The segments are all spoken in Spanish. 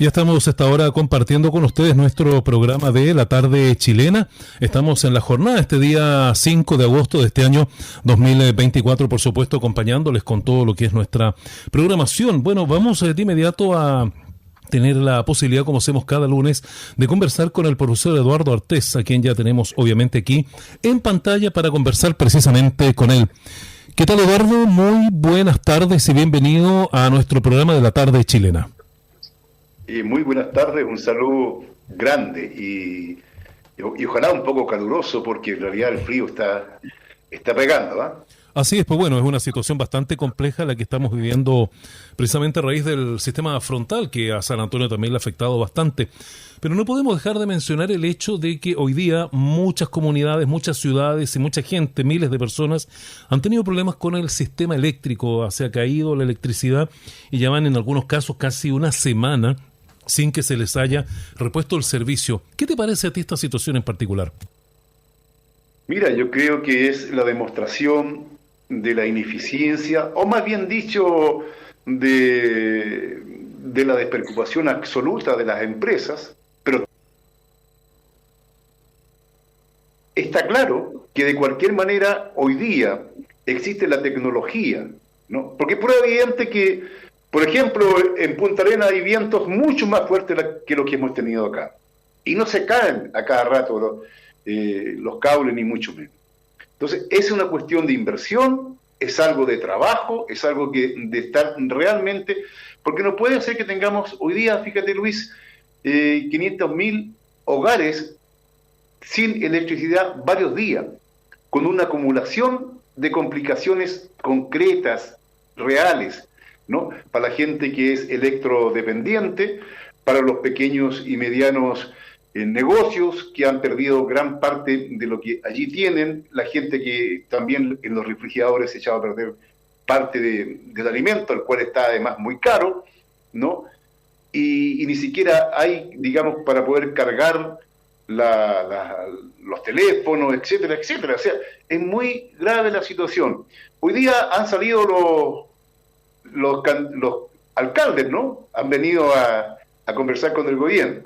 Ya estamos esta hora compartiendo con ustedes nuestro programa de la tarde chilena. Estamos en la jornada este día 5 de agosto de este año 2024, por supuesto, acompañándoles con todo lo que es nuestra programación. Bueno, vamos de inmediato a tener la posibilidad, como hacemos cada lunes, de conversar con el profesor Eduardo Artés, a quien ya tenemos obviamente aquí en pantalla para conversar precisamente con él. ¿Qué tal, Eduardo? Muy buenas tardes y bienvenido a nuestro programa de la tarde chilena. Muy buenas tardes, un saludo grande y ojalá un poco caluroso, porque en realidad el frío está pegando, ¿ah? Así es, pues bueno, es una situación bastante compleja la que estamos viviendo precisamente a raíz del sistema frontal, que a San Antonio también le ha afectado bastante. Pero no podemos dejar de mencionar el hecho de que hoy día muchas comunidades, muchas ciudades y mucha gente, miles de personas, han tenido problemas con el sistema eléctrico. Se ha caído la electricidad y ya van en algunos casos casi una semana sin que se les haya repuesto el servicio. ¿Qué te parece a ti esta situación en particular? Mira, yo creo que es la demostración de la ineficiencia, o más bien dicho, de la despreocupación absoluta de las empresas, pero está claro que de cualquier manera hoy día existe la tecnología, ¿no? Porque es prueba evidente que, por ejemplo, en Punta Arenas hay vientos mucho más fuertes que los que hemos tenido acá. Y no se caen a cada rato los cables, ni mucho menos. Entonces, es una cuestión de inversión, es algo de trabajo, es algo de estar realmente... Porque no puede ser que tengamos hoy día, fíjate Luis, 500.000 hogares sin electricidad varios días, con una acumulación de complicaciones concretas, reales, ¿no? Para la gente que es electrodependiente, para los pequeños y medianos negocios que han perdido gran parte de lo que allí tienen, la gente que también en los refrigeradores se echaba a perder parte del alimento, el cual está además muy caro, ¿no? Y ni siquiera hay, digamos, para poder cargar los teléfonos, etcétera, etcétera. O sea, es muy grave la situación. Hoy día han salido los alcaldes, ¿no? Han venido a conversar con el gobierno.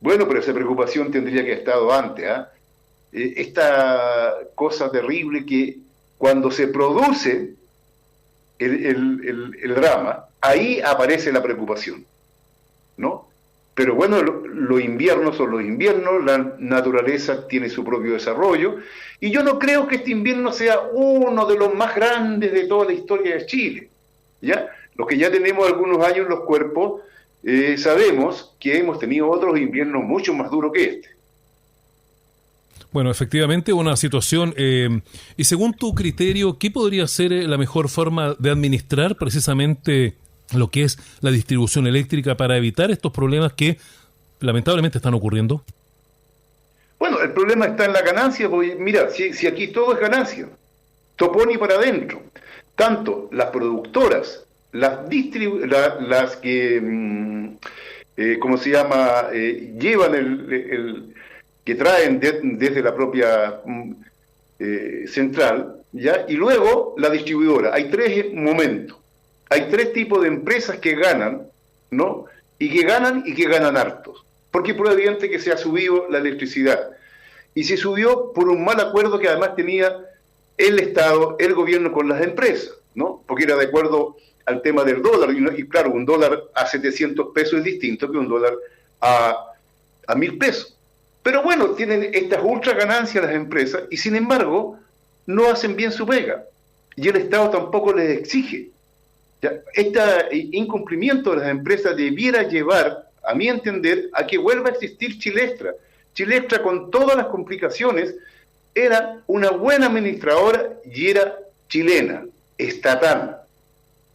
Bueno, pero esa preocupación tendría que haber estado antes, ¿ah? Esta cosa terrible que cuando se produce el drama, ahí aparece la preocupación, ¿no? Pero bueno, los inviernos son los inviernos, la naturaleza tiene su propio desarrollo, y yo no creo que este invierno sea uno de los más grandes de toda la historia de Chile, ¿ya? Los que ya tenemos algunos años en los cuerpos, sabemos que hemos tenido otros inviernos mucho más duros que este. Bueno, efectivamente una situación, y según tu criterio, ¿qué podría ser la mejor forma de administrar precisamente lo que es la distribución eléctrica para evitar estos problemas que lamentablemente están ocurriendo? Bueno, el problema está en la ganancia, porque mira, si aquí todo es ganancia, topón y para adentro, tanto las productoras, las que, ¿cómo se llama?, llevan que traen desde la propia central, ¿ya? Y luego la distribuidora. Hay tres momentos. Hay tres tipos de empresas que ganan, ¿no? Y que ganan hartos. Porque es prueba evidente que se ha subido la electricidad. Y se subió por un mal acuerdo que además tenía el Estado, el gobierno con las empresas, ¿no? Porque era de acuerdo al tema del dólar. Y claro, un dólar a 700 pesos es distinto que un dólar a 1.000 pesos. Pero bueno, tienen estas ultra ganancias las empresas y sin embargo no hacen bien su pega. Y el Estado tampoco les exige. Este incumplimiento de las empresas debiera llevar, a mi entender, a que vuelva a existir Chilestra. Chilestra, con todas las complicaciones, era una buena administradora y era chilena, estatal,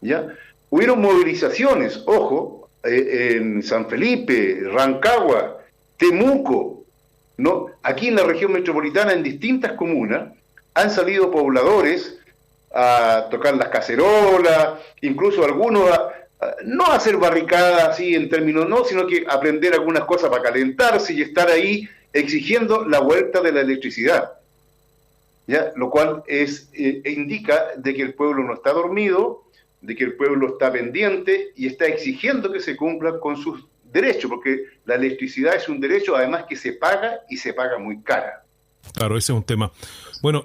¿ya? Hubieron movilizaciones, ojo, en San Felipe, Rancagua, Temuco, ¿no? Aquí en la región metropolitana, en distintas comunas, han salido pobladores a tocar las cacerolas, incluso algunos no a hacer barricadas así en términos, no, sino que aprender algunas cosas para calentarse y estar ahí exigiendo la vuelta de la electricidad, ¿ya? Lo cual indica de que el pueblo no está dormido, de que el pueblo está pendiente y está exigiendo que se cumplan con sus derecho, porque la electricidad es un derecho, además que se paga y se paga muy cara. Claro, ese es un tema. Bueno,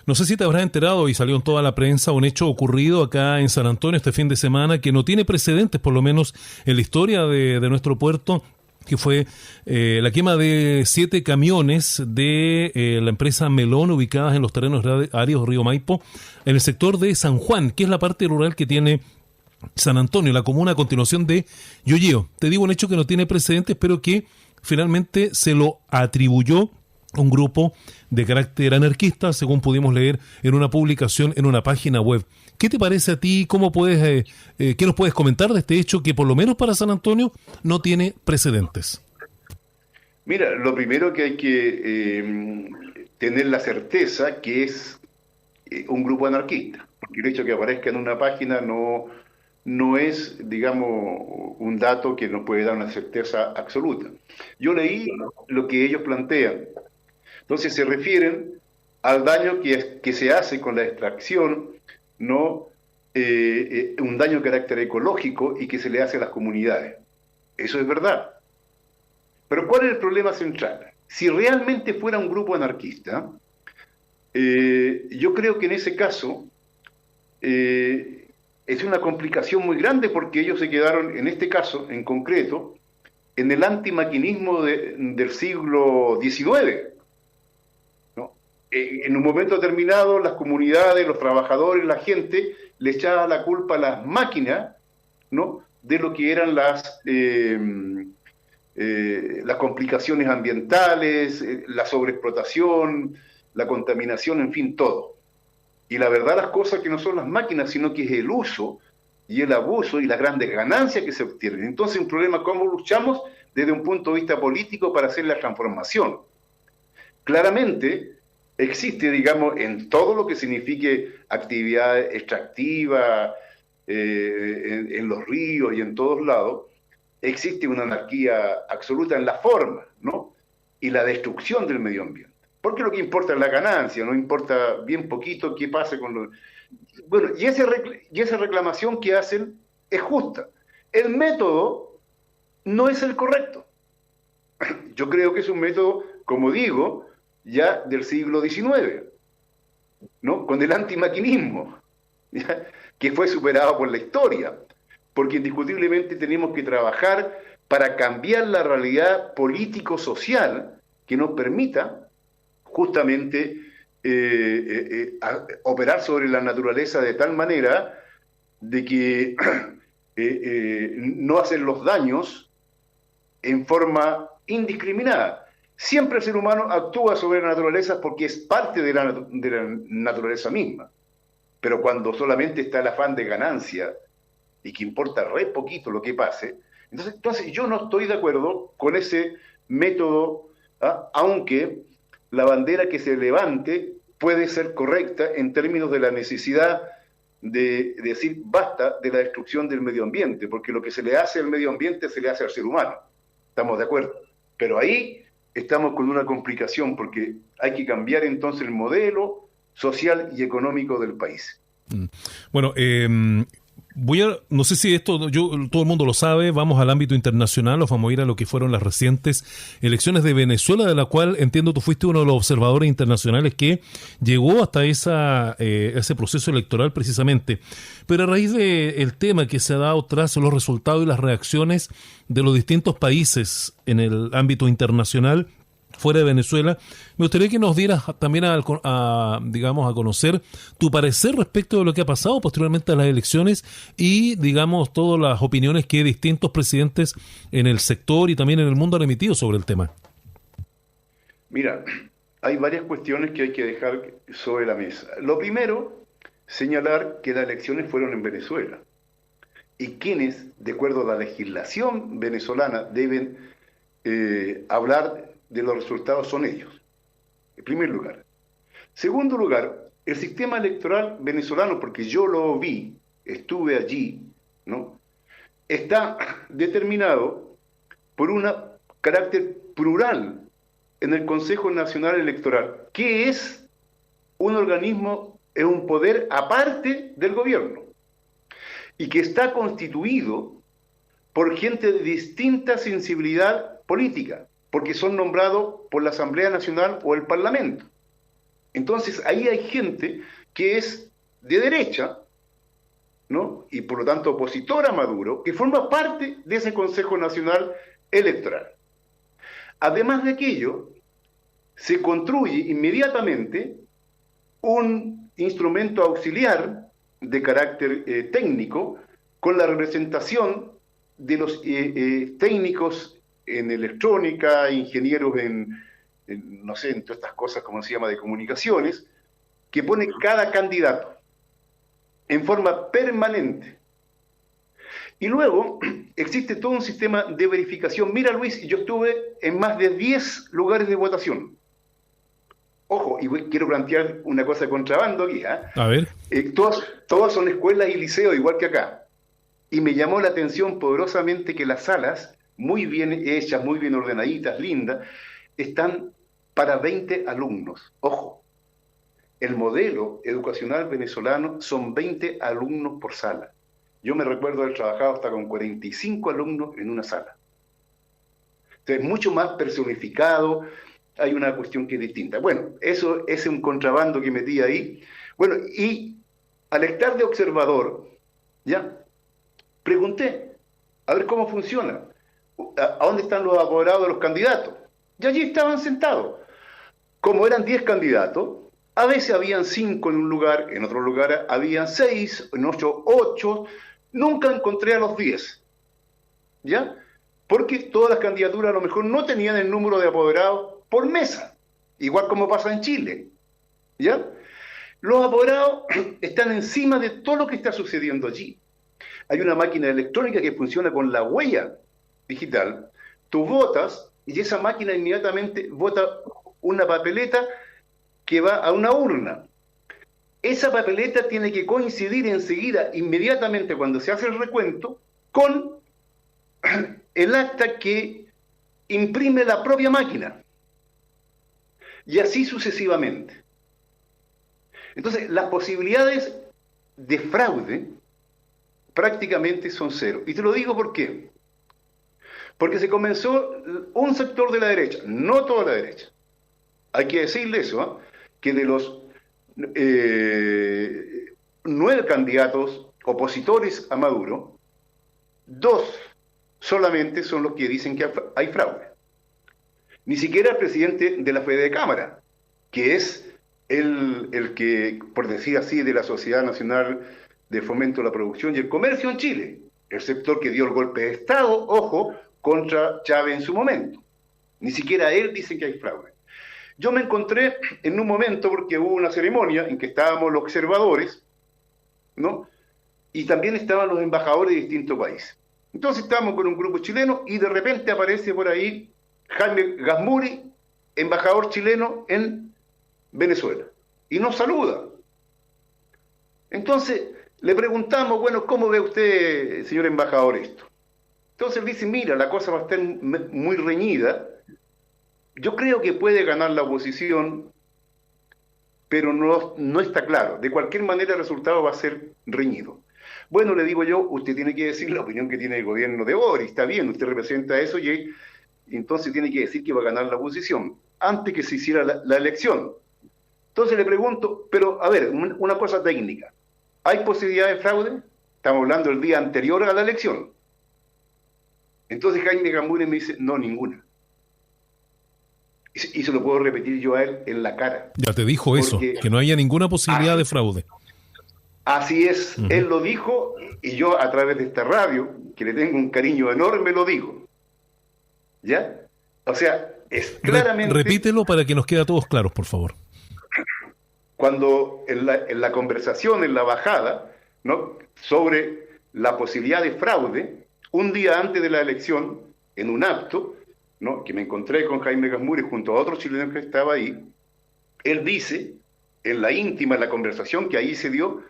no sé si te habrás enterado y salió en toda la prensa un hecho ocurrido acá en San Antonio este fin de semana que no tiene precedentes, por lo menos en la historia de nuestro puerto, que fue la quema de 7 camiones de la empresa Melón ubicadas en los terrenos áreos Río Maipo, en el sector de San Juan, que es la parte rural que tiene San Antonio, la comuna a continuación de Yoyeo. Te digo un hecho que no tiene precedentes, pero que finalmente se lo atribuyó un grupo de carácter anarquista, según pudimos leer en una publicación en una página web. ¿Qué te parece a ti? ¿Cómo puedes, qué nos puedes comentar de este hecho que por lo menos para San Antonio no tiene precedentes? Mira, lo primero que hay que tener la certeza que es un grupo anarquista, porque el hecho de que aparezca en una página no es, digamos, un dato que nos puede dar una certeza absoluta. Yo leí lo que ellos plantean. Entonces se refieren al daño que se hace con la extracción, ¿no? Un daño de carácter ecológico y que se le hace a las comunidades. Eso es verdad. Pero ¿cuál es el problema central? Si realmente fuera un grupo anarquista, yo creo que en ese caso es una complicación muy grande porque ellos se quedaron, en este caso en concreto, en el antimaquinismo del siglo XIX. En un momento determinado, las comunidades, los trabajadores, la gente, le echaba la culpa a las máquinas, ¿no?, de lo que eran las complicaciones ambientales, la sobreexplotación, la contaminación, en fin, todo. Y la verdad, las cosas que no son las máquinas, sino que es el uso y el abuso y las grandes ganancias que se obtienen. Entonces, un problema, ¿cómo luchamos desde un punto de vista político para hacer la transformación? Claramente, existe, digamos, en todo lo que signifique actividad extractiva, en los ríos y en todos lados, existe una anarquía absoluta en la forma, ¿no?, y la destrucción del medio ambiente. Porque lo que importa es la ganancia, no importa bien poquito qué pase con los... Bueno, y esa reclamación que hacen es justa. El método no es el correcto. Yo creo que es un método, como digo, ya del siglo XIX, ¿no?, con el antimaquinismo, ¿ya?, que fue superado por la historia, porque indiscutiblemente tenemos que trabajar para cambiar la realidad político-social que nos permita justamente operar sobre la naturaleza de tal manera de que no hacen los daños en forma indiscriminada. Siempre el ser humano actúa sobre la naturaleza porque es parte de la naturaleza misma. Pero cuando solamente está el afán de ganancia y que importa re poquito lo que pase, entonces yo no estoy de acuerdo con ese método, aunque la bandera que se levante puede ser correcta en términos de la necesidad de decir basta de la destrucción del medio ambiente, porque lo que se le hace al medio ambiente se le hace al ser humano. Estamos de acuerdo. Pero ahí estamos con una complicación porque hay que cambiar entonces el modelo social y económico del país. Bueno, no sé si esto todo el mundo lo sabe, vamos al ámbito internacional, nos vamos a ir a lo que fueron las recientes elecciones de Venezuela, de la cual entiendo tú fuiste uno de los observadores internacionales que llegó hasta ese proceso electoral precisamente. Pero a raíz del tema que se ha dado tras los resultados y las reacciones de los distintos países en el ámbito internacional, fuera de Venezuela, me gustaría que nos dieras también digamos, a conocer tu parecer respecto de lo que ha pasado posteriormente a las elecciones y, digamos, todas las opiniones que distintos presidentes en el sector y también en el mundo han emitido sobre el tema. Mira, hay varias cuestiones que hay que dejar sobre la mesa. Lo primero, señalar que las elecciones fueron en Venezuela y quienes, de acuerdo a la legislación venezolana, deben hablar de los resultados son ellos, en primer lugar. Segundo lugar, el sistema electoral venezolano, porque yo lo vi, estuve allí, ¿no?, está determinado por un carácter plural en el Consejo Nacional Electoral, que es un organismo, es un poder aparte del gobierno, y que está constituido por gente de distinta sensibilidad política, porque son nombrados por la Asamblea Nacional o el Parlamento. Entonces, ahí hay gente que es de derecha, ¿no? Y por lo tanto opositora a Maduro, que forma parte de ese Consejo Nacional Electoral. Además de aquello, se construye inmediatamente un instrumento auxiliar de carácter técnico con la representación de los técnicos en electrónica, ingenieros no sé, en todas estas cosas, como se llama, de comunicaciones, que pone cada candidato en forma permanente. Y luego existe todo un sistema de verificación. Mira, Luis, yo estuve en más de 10 lugares de votación. Ojo, y quiero plantear una cosa de contrabando aquí. A ver. Todas son escuelas y liceos, igual que acá. Y me llamó la atención poderosamente que las salas, muy bien hechas, muy bien ordenaditas, lindas, están para 20 alumnos. Ojo, el modelo educacional venezolano son 20 alumnos por sala. Yo me recuerdo haber trabajado hasta con 45 alumnos en una sala. Entonces, mucho más personificado, hay una cuestión que es distinta. Bueno, eso es un contrabando que metí ahí. Bueno, y al estar de observador, ya, pregunté, a ver cómo funciona, a dónde están los apoderados de los candidatos. Y allí estaban sentados. Como eran 10 candidatos, a veces habían 5 en un lugar, en otro lugar habían 6, en otro 8, nunca encontré a los 10, ¿ya? Porque todas las candidaturas a lo mejor no tenían el número de apoderados por mesa, igual como pasa en Chile, ¿ya? Los apoderados están encima de todo lo que está sucediendo allí. Hay una máquina electrónica que funciona con la huella digital. Tú votas y esa máquina inmediatamente vota una papeleta que va a una urna. Esa papeleta tiene que coincidir enseguida, inmediatamente cuando se hace el recuento, con el acta que imprime la propia máquina. Y así sucesivamente. Entonces, las posibilidades de fraude prácticamente son cero. Y te lo digo por qué. Porque se comenzó un sector de la derecha, no toda la derecha. Hay que decirle eso, que de los 9 candidatos opositores a Maduro, 2 solamente son los que dicen que hay fraude. Ni siquiera el presidente de la Fede Cámara, que es el que, por decir así, de la Sociedad Nacional de Fomento de la Producción y el Comercio en Chile, el sector que dio el golpe de Estado, ojo, contra Chávez en su momento. Ni siquiera él dice que hay fraude. Yo me encontré en un momento, porque hubo una ceremonia en que estábamos los observadores, ¿no? Y también estaban los embajadores de distintos países. Entonces estábamos con un grupo chileno y de repente aparece por ahí Jaime Gazmuri, embajador chileno en Venezuela, y nos saluda. Entonces le preguntamos, bueno, ¿cómo ve usted, señor embajador, esto? Entonces él dice, mira, la cosa va a estar muy reñida. Yo creo que puede ganar la oposición, pero no está claro. De cualquier manera el resultado va a ser reñido. Bueno, le digo yo, usted tiene que decir la opinión que tiene el gobierno de Boric, está bien, usted representa eso y entonces tiene que decir que va a ganar la oposición, antes que se hiciera la elección. Entonces le pregunto, pero a ver, una cosa técnica, ¿hay posibilidad de fraude? Estamos hablando del día anterior a la elección. Entonces Jaime Gazmuri me dice, no, ninguna. Y se lo puedo repetir yo a él en la cara. Ya te dijo eso, que no haya ninguna posibilidad de fraude. Así es, él lo dijo y yo a través de esta radio, que le tengo un cariño enorme, lo digo. ¿Ya? O sea, es claramente... Repítelo para que nos quede a todos claros, por favor. Cuando en la conversación, en la bajada, ¿no?, sobre la posibilidad de fraude, un día antes de la elección, en un acto, ¿no?, que me encontré con Jaime Gazmuri junto a otro chileno que estaba ahí, él dice, en la íntima, en la conversación que ahí se dio,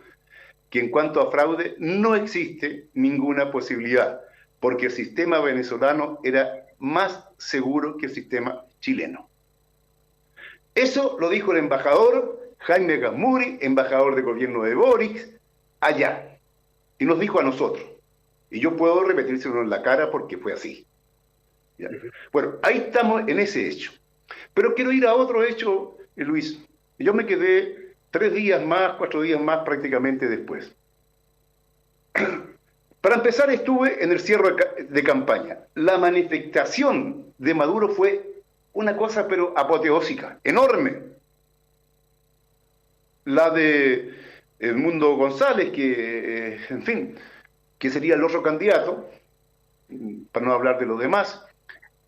que en cuanto a fraude no existe ninguna posibilidad, porque el sistema venezolano era más seguro que el sistema chileno. Eso lo dijo el embajador Jaime Gazmuri, embajador de gobierno de Boric, allá, y nos dijo a nosotros. Y yo puedo repetírselo en la cara porque fue así. ¿Ya? Bueno, ahí estamos en ese hecho. Pero quiero ir a otro hecho, Luis. Yo me quedé 3 días más, 4 días más prácticamente después. Para empezar, estuve en el cierre de campaña. La manifestación de Maduro fue una cosa, pero apoteósica, enorme. La de Edmundo González, que, en fin, que sería el otro candidato, para no hablar de los demás,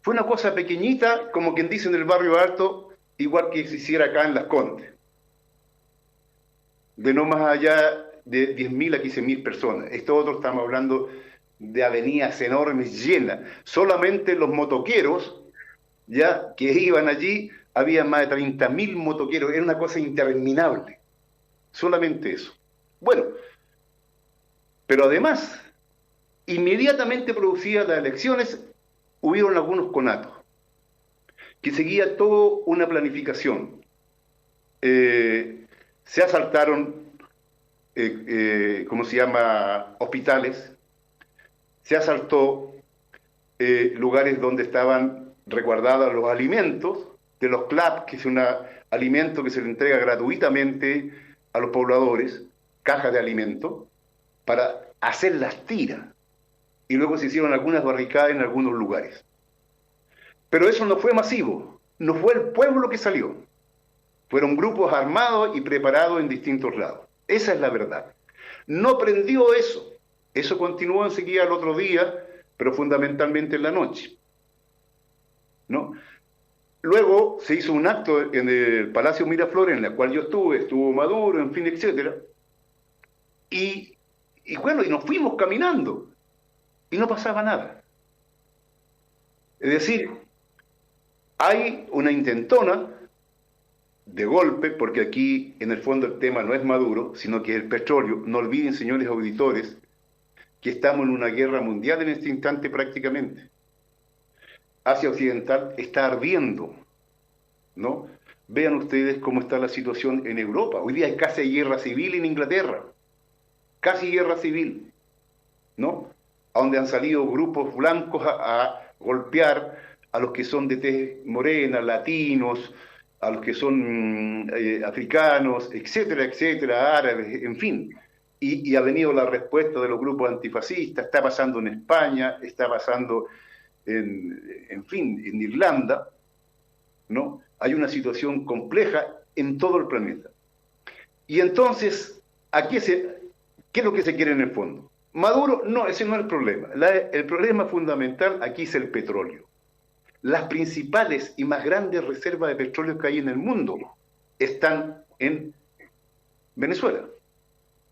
fue una cosa pequeñita, como quien dice en el barrio alto, igual que se hiciera acá en Las Condes, de no más allá de 10.000 a 15.000 personas. Esto otro estamos hablando de avenidas enormes llenas. Solamente los motoqueros, ya que iban allí, había más de 30.000 motoqueros. Era una cosa interminable. Solamente eso. Bueno, pero además, inmediatamente producidas las elecciones, hubieron algunos conatos, que seguía toda una planificación. Se asaltaron, ¿cómo se llama?, hospitales, se asaltó lugares donde estaban resguardados los alimentos de los CLAP, que es un alimento que se le entrega gratuitamente a los pobladores, cajas de alimentos, para hacer las tiras. Y luego se hicieron algunas barricadas en algunos lugares. Pero eso no fue masivo, no fue el pueblo que salió. Fueron grupos armados y preparados en distintos lados. Esa es la verdad. No prendió eso. Eso continuó enseguida el otro día, pero fundamentalmente en la noche, ¿no? Luego se hizo un acto en el Palacio Miraflores, en el cual yo estuvo Maduro, en fin, etcétera. Y bueno, y nos fuimos caminando. Y no pasaba nada. Es decir, hay una intentona de golpe, porque aquí en el fondo el tema no es Maduro, sino que es el petróleo. No olviden, señores auditores, que estamos en una guerra mundial en este instante prácticamente. Asia Occidental está ardiendo, ¿no? Vean ustedes cómo está la situación en Europa. Hoy día hay casi guerra civil en Inglaterra. Casi guerra civil, ¿no? A donde han salido grupos blancos a golpear a los que son de tez morena, latinos, a los que son africanos, etcétera, etcétera, árabes, en fin. Y ha venido la respuesta de los grupos antifascistas, está pasando en España, está pasando en fin, en Irlanda, ¿no? Hay una situación compleja en todo el planeta. Y entonces, ¿qué es lo que se quiere en el fondo? Maduro, no, ese no es el problema. El problema fundamental aquí es el petróleo. Las principales y más grandes reservas de petróleo que hay en el mundo están en Venezuela.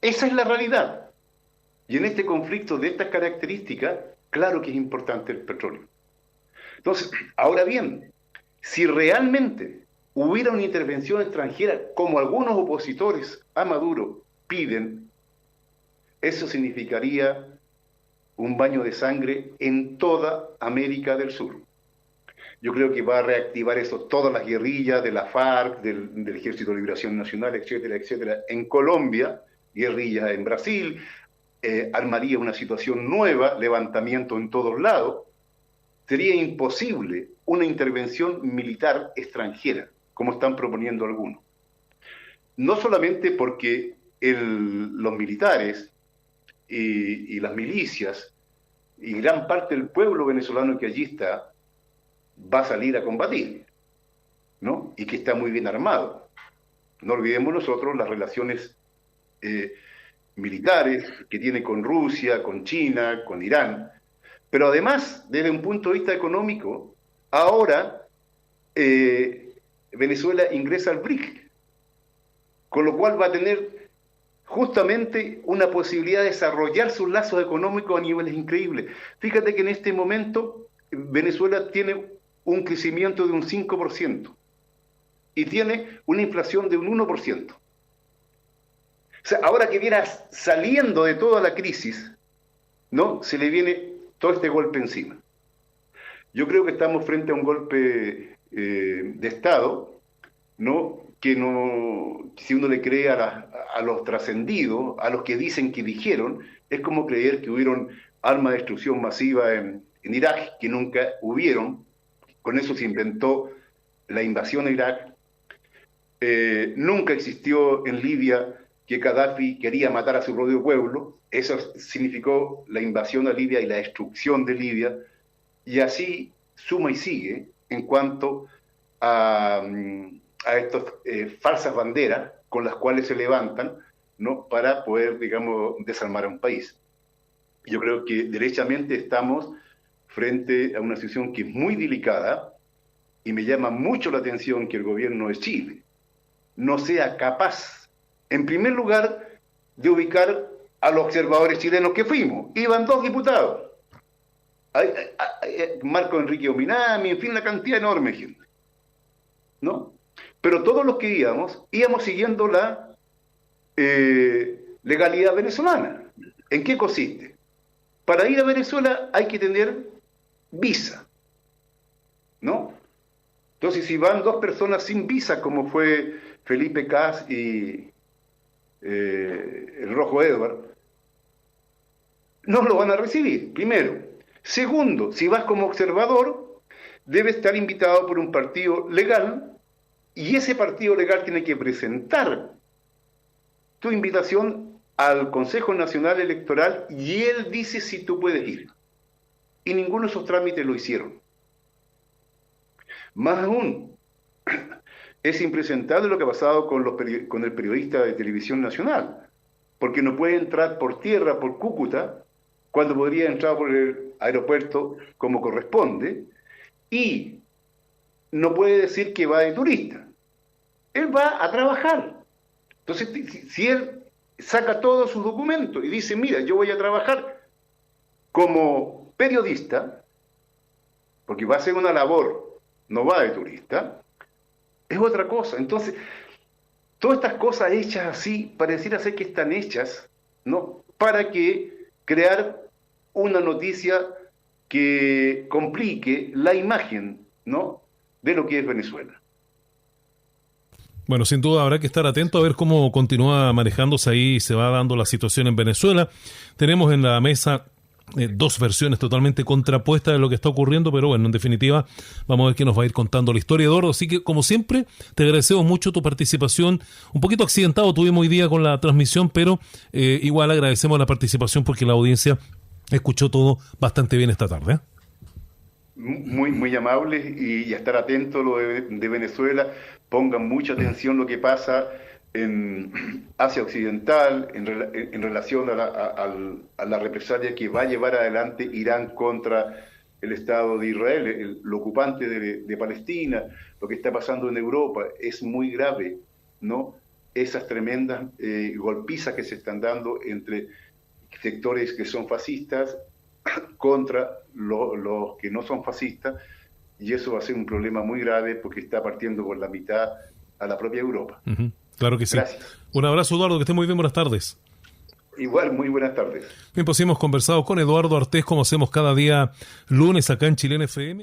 Esa es la realidad. Y en este conflicto de estas características, claro que es importante el petróleo. Entonces, ahora bien, si realmente hubiera una intervención extranjera, como algunos opositores a Maduro piden, eso significaría un baño de sangre en toda América del Sur. Yo creo que va a reactivar eso, todas las guerrillas de la FARC, del Ejército de Liberación Nacional, etcétera, etcétera. En Colombia, guerrillas en Brasil, armaría una situación nueva, levantamiento en todos lados. Sería imposible una intervención militar extranjera, como están proponiendo algunos. No solamente porque los militares y las milicias y gran parte del pueblo venezolano que allí está va a salir a combatir, ¿no? Y que está muy bien armado. No olvidemos nosotros las relaciones militares que tiene con Rusia, con China, con Irán. Pero además, desde un punto de vista económico, ahora Venezuela ingresa al BRIC, con lo cual va a tener justamente una posibilidad de desarrollar sus lazos económicos a niveles increíbles. Fíjate que en este momento Venezuela tiene un crecimiento de un 5% y tiene una inflación de un 1%. O sea, ahora que viene saliendo de toda la crisis, ¿no? Se le viene todo este golpe encima. Yo creo que estamos frente a un golpe de Estado, ¿no? Que no, si uno le cree a los trascendidos, a los que dicen que dijeron, es como creer que hubieron armas de destrucción masiva en Irak, que nunca hubieron. Con eso se inventó la invasión a Irak. Nunca existió en Libia que Gaddafi quería matar a su propio pueblo. Eso significó la invasión a Libia y la destrucción de Libia. Y así suma y sigue en cuanto a estas falsas banderas con las cuales se levantan, ¿no?, para poder, digamos, desarmar a un país. Yo creo que derechamente estamos frente a una situación que es muy delicada, y me llama mucho la atención que el gobierno de Chile no sea capaz, en primer lugar, de ubicar a los observadores chilenos que fuimos. Iban 2 diputados, Marco Enrique Ominami, en fin, la cantidad enorme de gente, ¿no? Pero todos los que íbamos siguiendo la legalidad venezolana. ¿En qué consiste? Para ir a Venezuela hay que tener visa, ¿no? Entonces, si van 2 personas sin visa, como fue Felipe Cas y el Rojo Edward, no lo van a recibir, primero. Segundo, si vas como observador, debe estar invitado por un partido legal, y ese partido legal tiene que presentar tu invitación al Consejo Nacional Electoral, y él dice si tú puedes ir. Y ninguno de esos trámites lo hicieron. Más aún, es impresentable lo que ha pasado con el periodista de Televisión Nacional, porque no puede entrar por tierra, por Cúcuta, cuando podría entrar por el aeropuerto como corresponde, y no puede decir que va de turista. Él va a trabajar. Entonces, si él saca todos sus documentos y dice, mira, yo voy a trabajar como periodista, porque va a hacer una labor, no va de turista, es otra cosa. Entonces, todas estas cosas hechas así, pareciera ser que están hechas, ¿no?, para que crear una noticia que complique la imagen, ¿no?, de lo que es Venezuela. Bueno, sin duda habrá que estar atento a ver cómo continúa manejándose ahí y se va dando la situación en Venezuela. Tenemos en la mesa 2 versiones totalmente contrapuestas de lo que está ocurriendo, pero bueno, en definitiva, vamos a ver qué nos va a ir contando la historia, Eduardo. Así que, como siempre, te agradecemos mucho tu participación. Un poquito accidentado tuvimos hoy día con la transmisión, pero igual agradecemos la participación porque la audiencia escuchó todo bastante bien esta tarde, ¿eh? Muy, muy amables, y a estar atentos a lo de Venezuela. Pongan mucha atención lo que pasa en Asia Occidental en relación a la represalia que va a llevar adelante Irán contra el Estado de Israel, el ocupante de Palestina. Lo que está pasando en Europa es muy grave, ¿no? Esas tremendas golpizas que se están dando entre sectores que son fascistas contra los que no son fascistas, y eso va a ser un problema muy grave porque está partiendo por la mitad a la propia Europa. Uh-huh. Claro que sí. Gracias. Un abrazo, Eduardo, que esté muy bien, buenas tardes. Igual, muy buenas tardes. Bien, pues hemos conversado con Eduardo Artés, como hacemos cada día lunes acá en Chilena FM.